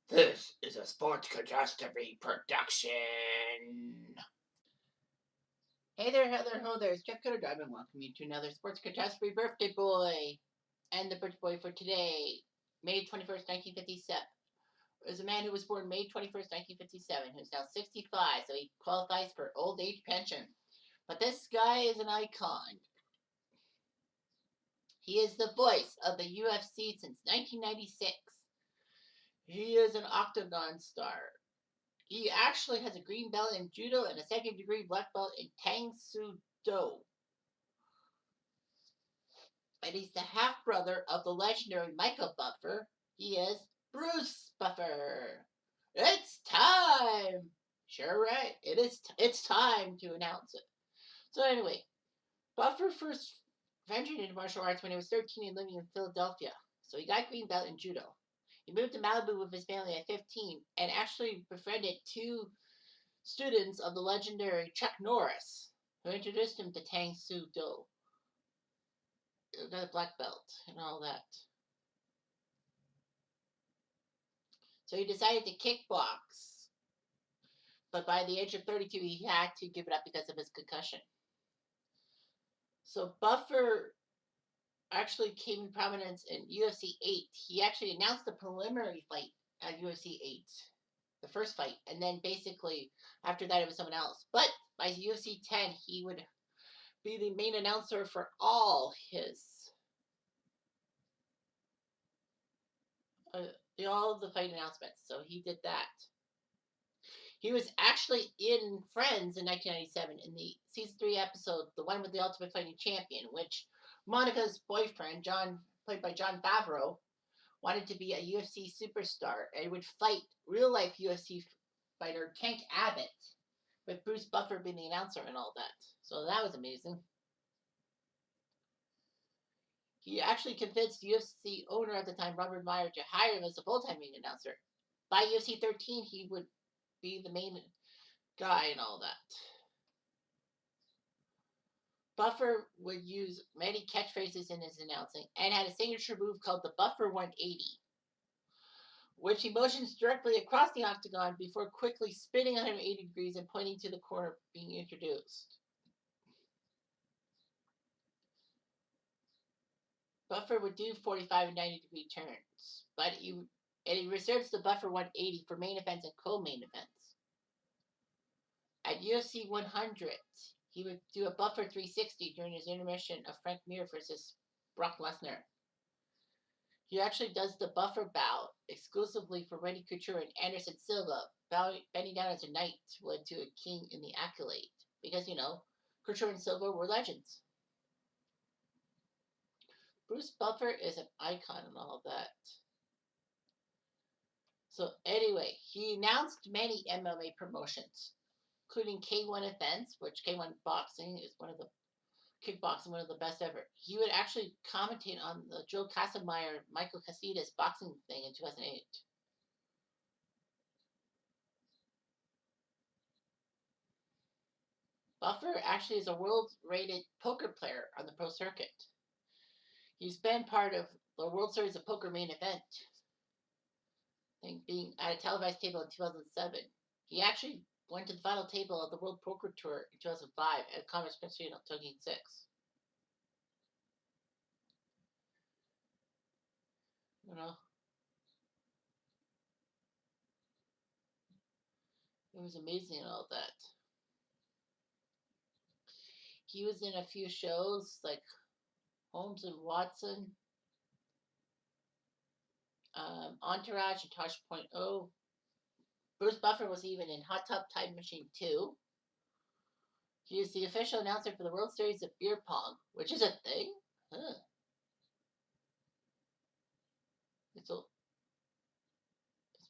This is a sports catastrophe production. Hey there, Heather. Ho there. It's Jeff Cutter Diamond. Welcome you to another sports catastrophe birthday boy. And the birthday boy for today, May 21st, 1957, is a man who was born May 21st, 1957, who's now 65, so he qualifies for old age pension. But this guy is an icon. He is the voice of the UFC since 1996. He is an Octagon star. He actually has a green belt in judo and a second degree black belt in Tang Soo Do. And he's the half brother of the legendary Michael Buffer. He is Bruce Buffer. It's time. Sure, right. It's time to announce it. So anyway, Buffer first ventured into martial arts when he was 13 and living in Philadelphia. So he got green belt in judo. He moved to Malibu with his family at 15 and actually befriended two students of the legendary Chuck Norris, who introduced him to Tang Soo Do, the black belt, and all that. So he decided to kickbox, but by the age of 32, he had to give it up because of his concussion. So Buffer actually came to prominence in UFC 8. He actually announced the preliminary fight at UFC 8, the first fight, and then basically after that it was someone else. But by UFC 10, he would be the main announcer for all of the fight announcements. So he did that. He was actually in Friends in 1997 in the season 3 episode, the one with the Ultimate Fighting Champion, which Monica's boyfriend, John, played by Jon Favreau, wanted to be a UFC superstar and would fight real life UFC fighter Tank Abbott, with Bruce Buffer being the announcer and all that. So that was amazing. He actually convinced UFC owner at the time, Robert Meyer, to hire him as a full-time ring announcer. By UFC 13, he would be the main guy and all that. Buffer would use many catchphrases in his announcing and had a signature move called the Buffer 180, which he motions directly across the octagon before quickly spinning 180 degrees and pointing to the corner being introduced. Buffer would do 45 and 90-degree turns, but he reserves the Buffer 180 for main events and co-main events. At UFC 100, he would do a Buffer 360 during his intermission of Frank Mir versus Brock Lesnar. He actually does the Buffer bow exclusively for Randy Couture and Anderson Silva, bending down as a knight would to a king in the accolade. Because, Couture and Silva were legends. Bruce Buffer is an icon and all that. So anyway, he announced many MMA promotions, including K1 Events, which K1 Boxing is one of the best ever. He would actually commentate on the Joe Casameyer, Michael Casitas boxing thing in 2008. Buffer actually is a world-rated poker player on the pro circuit. He's been part of the World Series of Poker main event, being at a televised table in 2007. He actually went to the final table of the World Poker Tour in 2005 at Commerce Casino, Tokyo 6. You know, it was amazing and all that. He was in a few shows like Holmes and Watson, Entourage, and Tosh.0. Bruce Buffer was even in Hot Tub Time Machine 2. He is the official announcer for the World Series of Beer Pong, which is a thing. Huh. It's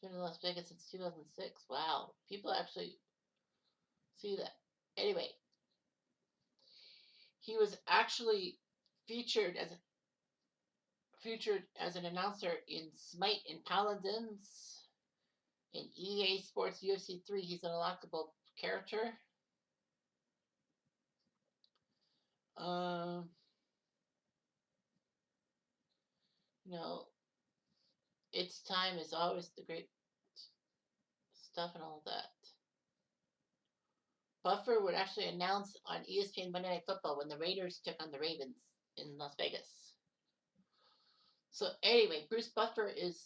been in Las Vegas since 2006. Wow, people actually see that. Anyway, he was actually featured as an announcer in Smite and Paladins. In EA Sports UFC 3, he's an unlockable character. Um, you know, It's Time is always the great stuff and all that. Buffer would actually announce on ESPN Monday Night Football when the Raiders took on the Ravens in Las Vegas. So anyway, Bruce Buffer is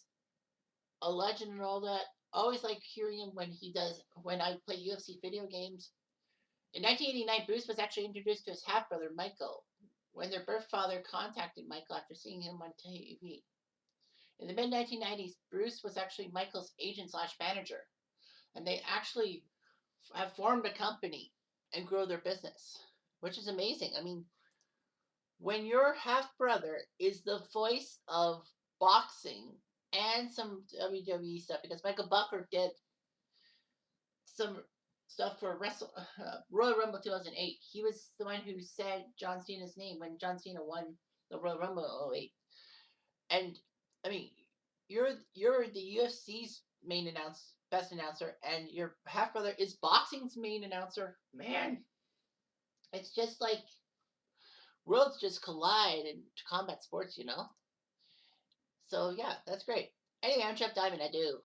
a legend and all that. Always like hearing him when I play UFC video games. In 1989, Bruce was actually introduced to his half brother Michael when their birth father contacted Michael after seeing him on TV. In the mid 1990s, Bruce was actually Michael's agent slash manager, and they actually have formed a company and grow their business, which is amazing. I mean, when your half brother is the voice of boxing and some WWE stuff, because Michael Buffer did some stuff for Royal Rumble 2008. He was the one who said John Cena's name when John Cena won the Royal Rumble 08. And I mean, you're the UFC's best announcer, and your half brother is boxing's main announcer. Man, it's just like worlds just collide in combat sports, you know. So yeah, that's great. Anyway, I'm Jeff Diamond. I do.